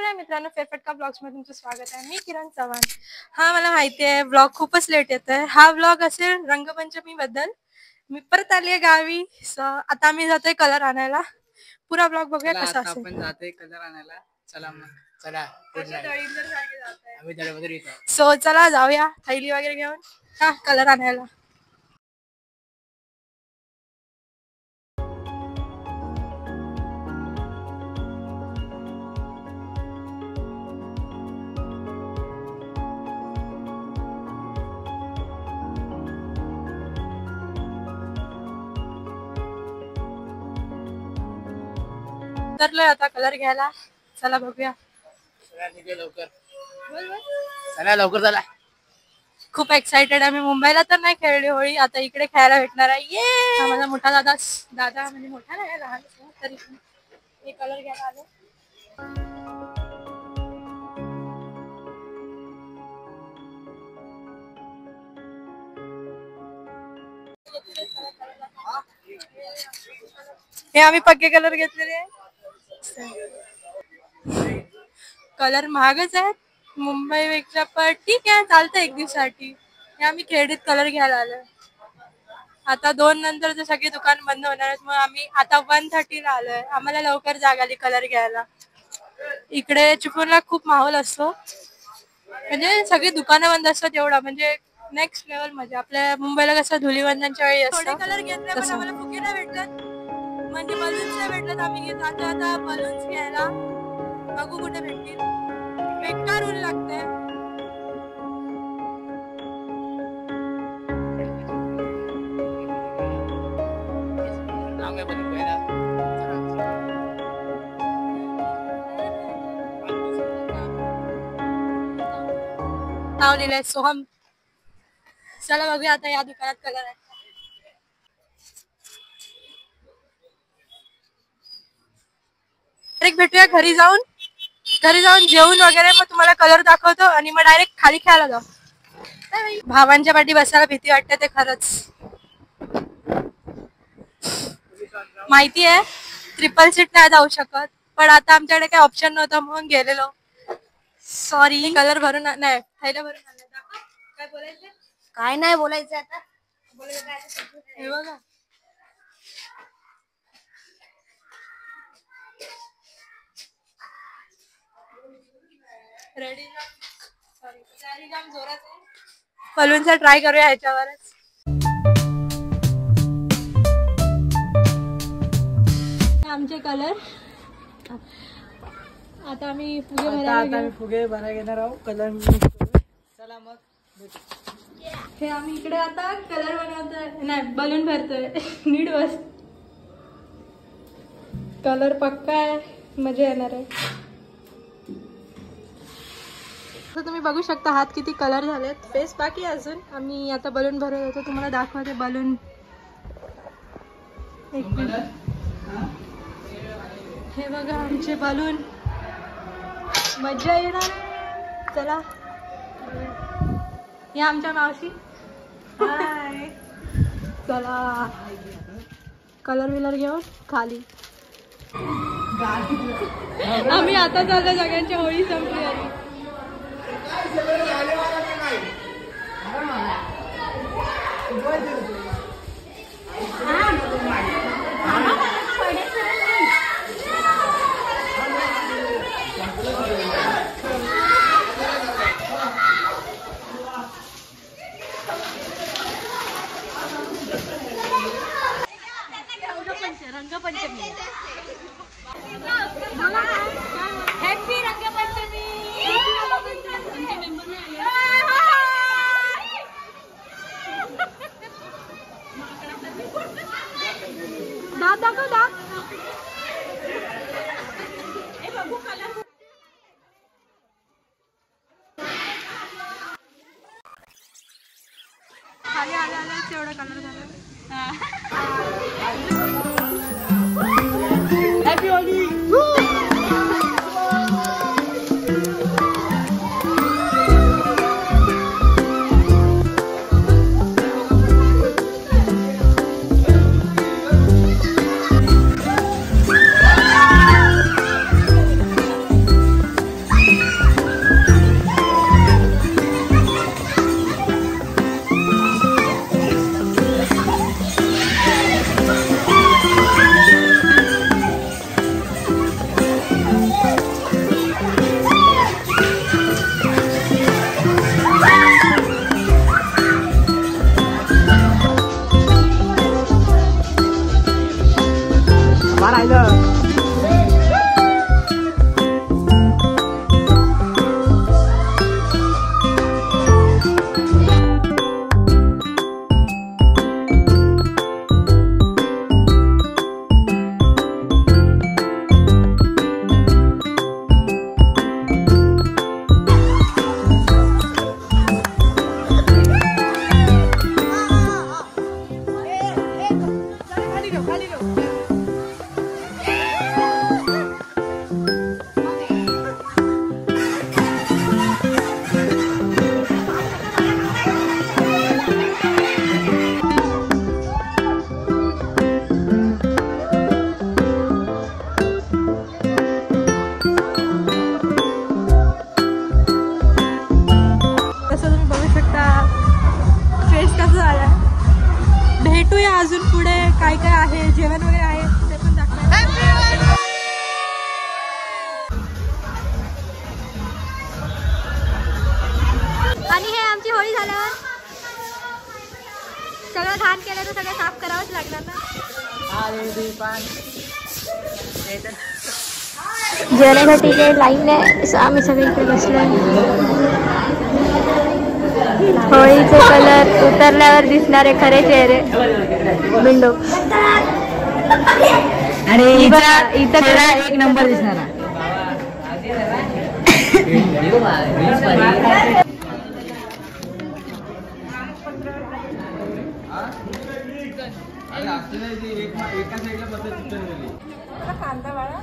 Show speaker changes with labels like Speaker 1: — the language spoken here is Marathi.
Speaker 1: शिवराय मित्रांनो, फेरफटका ब्लॉग्स मध्ये तुमचं स्वागत आहे. मी किरण चव्हाण. हा, मला माहिती आहे ब्लॉग खूपच लेट येतोय. हा ब्लॉग असेल रंगपंचमी बद्दल. मी परत आली आहे गावी. आता आम्ही जातोय कलर आणायला. पुरा ब्लॉग बघूया कसा असेल. आपण जातोय कलर आणायला. चला मग, चला. सो चला जाऊया थैली वगैरे घेऊन हा कलर आणायला. उतरलोय आता कलर घ्यायला. चला बघूया. लवकर चला, लवकर चला. खूप एक्साइटेड आहे. मी मुंबईला तर नाही खेळली होळी, आता इकडे खेळायला भेटणार आहे. ये माझा मोठा दादा म्हणजे मोठा नाही, लहान तरी मी कलर घ्यायला आले. हे आम्ही पक्के कलर घेतलेले. कलर महागच आहेत मुंबईपेक्षा, पण ठीक आहे, चालतं एक दिवसासाठी. हे आम्ही खेडीत कलर घ्यायला आलोय. आता 2 नंतर तर सगळी दुकान बंद होणार आहेत, मग आम्ही आता 1:30 ला आलोय. आम्हाला लवकर जाग आली कलर घ्यायला. इकडे चिपळूणला खूप माहोल असतो, म्हणजे सगळी दुकानं बंद असतात एवढा, म्हणजे नेक्स्ट लेवल. म्हणजे आपल्या मुंबईला कसं धुलीवंदनच्या वेळी असतं. कलर घेतले पण आम्हाला फुगे नाही भेटत, म्हणजे बलून्स नाही भेटत. आम्ही जातो आता बलून्स घ्यायला. बघू कुठे भेटतील. बेकार ऊन लागतंय. नाव लिहिलंय सोहम. चला बघूया आता या दुकानात कलर आहे. डायरेक्ट भेटूया घरी जाऊन जेवून वगैरे, मग तुम्हाला कलर दाखवतो आणि मग डायरेक्ट खाली खेळायला जाऊ. भावांच्या पाठी बसायला भीती वाटते, ते खरंच माहिती आहे. ट्रिपल सीट नाही जाऊ शकत, पण आता आमच्याकडे काही ऑप्शन नव्हता म्हणून गेलेलो. सॉरी. कलर भरून नाही, थैल्या भरून आणले. काय बोलायचं? काय नाही बोलायचं आता. हे बघा, रेडी. सॉरी, तयारी काम जोरात आहे. बलूनचा ट्राय करूया ह्याच्यावरच. आमचे कलर आता आम्ही फुगे भरायला घेणार आहोत. कलर चला मग. हे आम्ही इकडे आता कलर बनवतोय, नाही बलून भरतोय. नीट बस. कलर पक्का आहे, मजा येणार आहे. तर तुम्ही बघू शकता हात किती कलर झालेत. फेस बाकी अजून. आम्ही आता बलून भरत होतो, तुम्हाला दाखवते बलून. हे बघा आमचे बलून, मजा येणार. चला, या आमच्या मावशी. चला कलर विलर घेऊन खाली. आम्ही आता चाललो, सगळ्यांच्या होळी संपली आली. रंगपंचमी. हॅपी रंगपंचमी. दादा को दाद. खाली आल्या तेवढं कलर झालं. Happy Holy. भेटूया अजून पुढे काय काय आहे, जेवण वगैरे आहे ते पण दाखवा.
Speaker 2: आणि हे आमची होळी झाल्यावर सगळं घाण केलं तर सगळं साफ करावंच लागणार ना. जेवणासाठी काही लाईन आहे, आम्ही सगळे इकडे बसलोय. होळीचे कलर उतरल्यावर दिसणारे खरे चेहरे. बिंडो
Speaker 3: अरे
Speaker 2: इथं
Speaker 3: एक नंबर दिसणार.
Speaker 1: कांदा वाळा